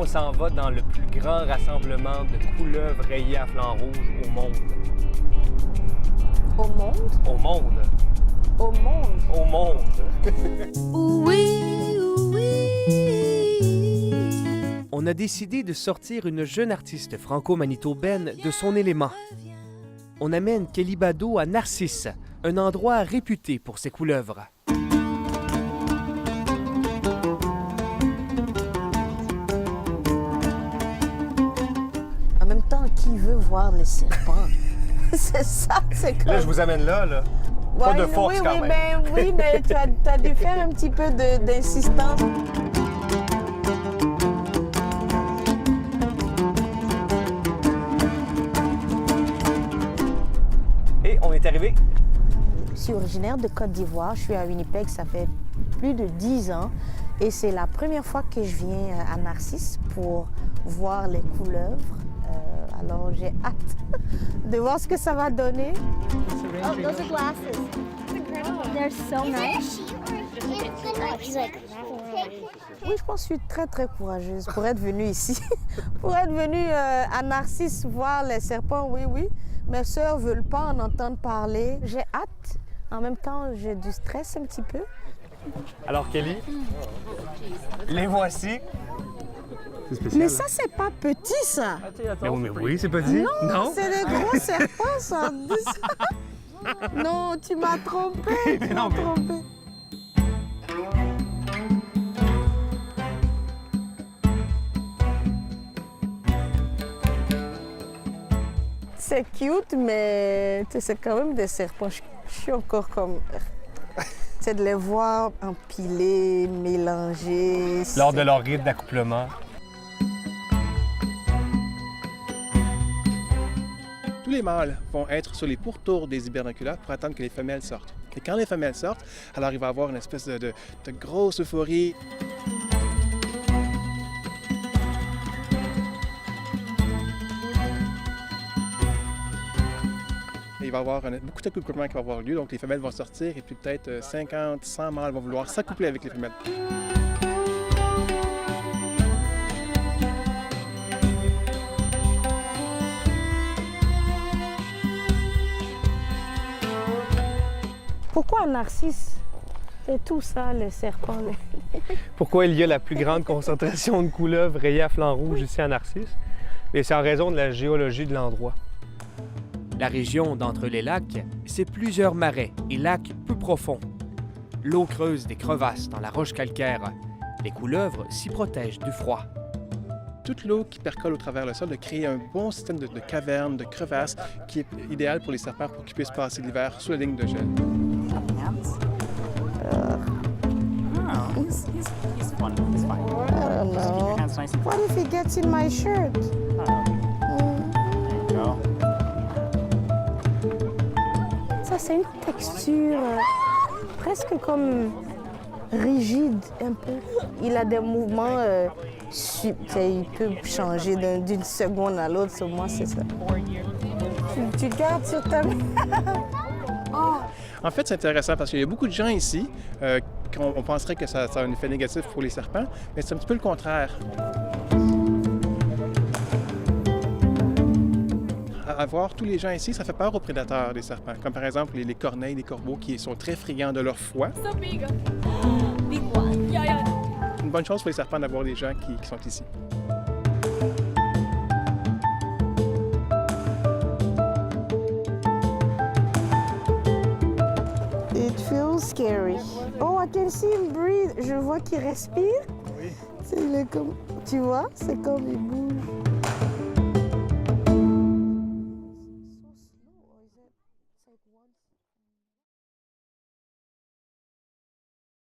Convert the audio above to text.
on s'en va dans le plus grand rassemblement de couleuvres rayées à flanc rouge au monde. Au monde? Au monde. Au monde? Au monde. Oui, oui. On a décidé de sortir une jeune artiste franco-manitobaine de son élément. On amène Kelly Bado à Narcisse, un endroit réputé pour ses couleuvres. En même temps, qui veut voir les serpents? C'est ça, c'est comme... Là, je vous amène là. Pas Ouais, de force oui, quand oui, même. oui, mais tu as dû faire un petit peu d'insistance. Et on est arrivé. Je suis originaire de Côte d'Ivoire. Je suis à Winnipeg, ça fait plus de 10 ans. Et c'est la première fois que je viens à Narcisse pour voir les couleuvres. Alors j'ai hâte de voir ce que ça va donner. Oh, those are glasses. They're so nice. Oui, je pense que je suis très, très courageuse pour être venue ici. Pour être venue à Narcisse voir les serpents, oui, oui. Mes sœurs ne veulent pas en entendre parler. J'ai hâte. En même temps, j'ai du stress un petit peu. Alors, Kelly, les voici. C'est spécial. Mais ça, c'est pas petit, ça. Mais oui, c'est petit. Non, c'est des gros serpents, ça. Non, tu m'as trompé. Tu m'as trompé. C'est cute, mais c'est quand même des serpents. Je suis encore comme... C'est de les voir empilés, mélangés. Lors de leur rite d'accouplement. Tous les mâles vont être sur les pourtours des hibernacula pour attendre que les femelles sortent. Et quand les femelles sortent, alors il va y avoir une espèce de grosse euphorie. Et il va y avoir beaucoup d'accouplement qui va avoir lieu, donc les femelles vont sortir et puis peut-être 50, 100 mâles vont vouloir s'accoupler avec les femelles. Pourquoi Narcisse? C'est tout ça, les serpents. Pourquoi il y a la plus grande concentration de couleuvres rayées à flanc rouge ici à Narcisse? Et c'est en raison de la géologie de l'endroit. La région d'entre les lacs, c'est plusieurs marais et lacs peu profonds. L'eau creuse des crevasses dans la roche calcaire. Les couleuvres s'y protègent du froid. Toute l'eau qui percole au travers le sol de créer un bon système de cavernes, de crevasses qui est idéal pour les serpents pour qu'ils puissent passer l'hiver sous la ligne de gel. He's fun. He's fine. I don't Just keep your know. hands nice and What if he gets in my shirt? there you go. Ça, c'est une texture presque comme rigide un peu. Il a des mouvements, il peut changer d'une seconde à l'autre. Sur moi, c'est ça. Tu gardes sur ta main. En fait, c'est intéressant parce qu'il y a beaucoup de gens ici qu'on penserait que ça a un effet négatif pour les serpents, mais c'est un petit peu le contraire. À voir tous les gens ici, ça fait peur aux prédateurs des serpents, comme par exemple les corneilles, les corbeaux qui sont très friands de leur foie. Une bonne chose pour les serpents d'avoir des gens qui sont ici. It feels scary. Oh, I can see him breathe. Je vois qu'il respire. Oui. Il est comme, tu vois, c'est comme il bouge.